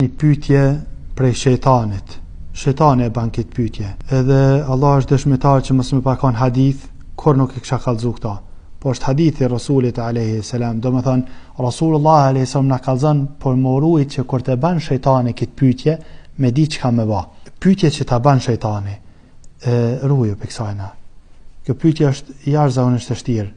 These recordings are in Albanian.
Një pyetje prej shejtanit. Shejtani e ban këtë pyetje. Edhe Allah është dëshmitar që mos më pakon hadith, kur nuk e kisha kallëzu këta. Po është hadithi Rasulit alayhi salam, do më thonë Rasulullah alayhi salam na kallzon për morujt që kur të ban shejtani këtë pyetje, me di çka më bë. Pyetje që ta ban shejtani, ruaju për kësajna. Kjo pyetje është jashtëzakonisht e vështirë.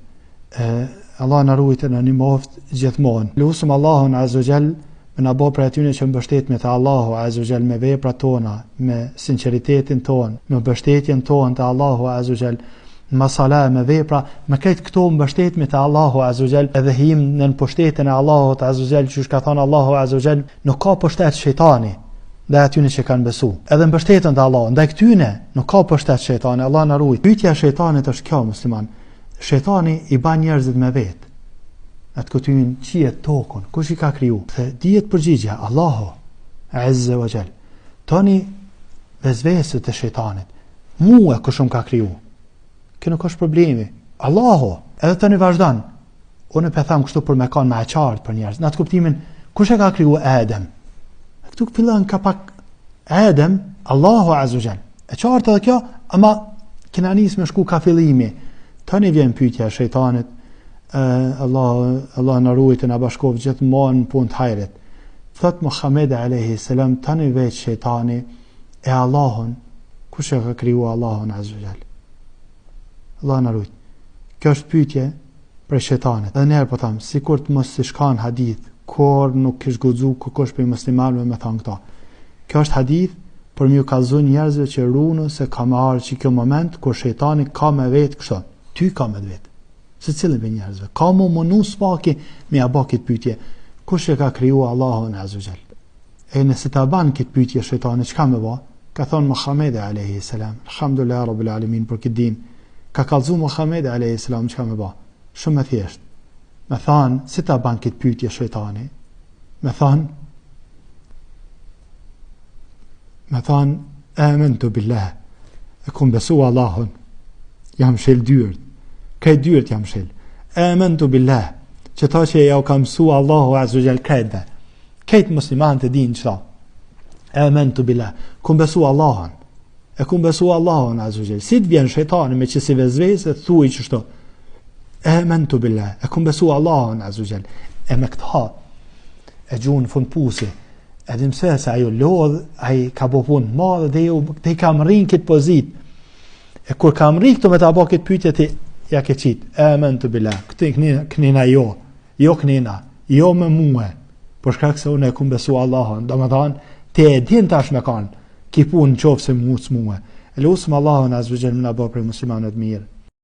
Allah na ruajtë në një moft gjithmonë. Lutem Allahun azza wa jall me na bë për atyre që mbështetemi te Allahu azza wa jall me veprat tona, me sinqeritetin ton, me mbështetjen tonë te Allahu azza wa jall, me sala, me vepra, me këtë këto mbështetemi te Allahu azza wa jall, edhe him në pushtetin e Allahut azza wa jall, që ka thënë Allahu azza wa jall, nuk ka pushtet shejtani ndaj atyre që kanë besu. Edhe mbështetën te Allahu, ndaj këtyne nuk ka pushtet shejtani. Allah na ruaj. Pyetja e shejtanit është kjo, musliman. Shejtani i ban njerëzit me vet. Atë këtyn qiet tokën, kush i ka kriju? Se dihet përgjigja, Allahu azza wa jall. Tani vezveset e shejtanit. Mua kush më ka kriju? Kjo nuk është problemi. Allahu, edhe tani vazhdon. Unë po them kështu për me kanë më qartë për njerëz. Në atë kuptimin, kush e ka kriju Adem? Këtu fillon ka pak Adem, Allahu azza wa jall. E qartë edhe kjo, ama kena nis me shku ka fillimi. Tani vjen pyetja e shejtanit. Allah na ruajtë na bashkov gjithmonë në punë të hajrit. Thot Muhammed alayhi salam, tani veç shejtani e Allahun, kush e ka kriju Allahun azza wa jall? Allah na ruaj. Kjo është pyetje për shejtanit. Edhe ne po them, sikur të mos i shkan hadith, kur nuk kish guxu kush për muslimanëve me thon këta. Kjo është hadith për më kallëzu njerëzve që runë se ka më ardhur që kjo moment kur shejtani ka me vet kështu. Ty ka me vet. Se cilën për njerëzve. Ka mu mënu spaki me a ba këtë pytje. Kush e ka kriju Allahun azza wa jall? E nëse ta ban këtë pytje shejtani, çka me ba? Ka thonë Muhammed alayhi salam. Alhamdulillah rabbil alamin për këtë din. Ka kallëzu Muhammed alayhi salam, çka me ba? Shumë e thjesht. Me thonë, si ta ban këtë pytje shejtani? Me thonë, amantu billah. E kum besu Allahun. Jam shel dyrt. Kaj dyrt jam shel. Amantu billah. Që ta që ja u kam mësu Allahu azza wa jall krejtve. Kejt muslimanët e din qëta. Amantu billah. Kum besu Allahun. E kum besu Allahun azza wa jall. Si të vjen shejtani me që si vezvese, thuj qështu. Amantu billah. E kum besu Allahun azza wa jall. E me këta e gjunë fund pusi. E dim se ajo lodh, ai ka bo punë madhe dhe i kam rrin këtë pozit. E kur kam rrin këtu me ta bo këtë pyetje ti ja ke qit. Amantu billah. Këtë knina jo. Jo knina. Jo me mua. Por shkak se unë e kum besu Allahun. Domethënë ti e din tash me kanë. Ki punë nëse mua. Elusëm Allahun azza wa jall na bë për muslimanët mirë.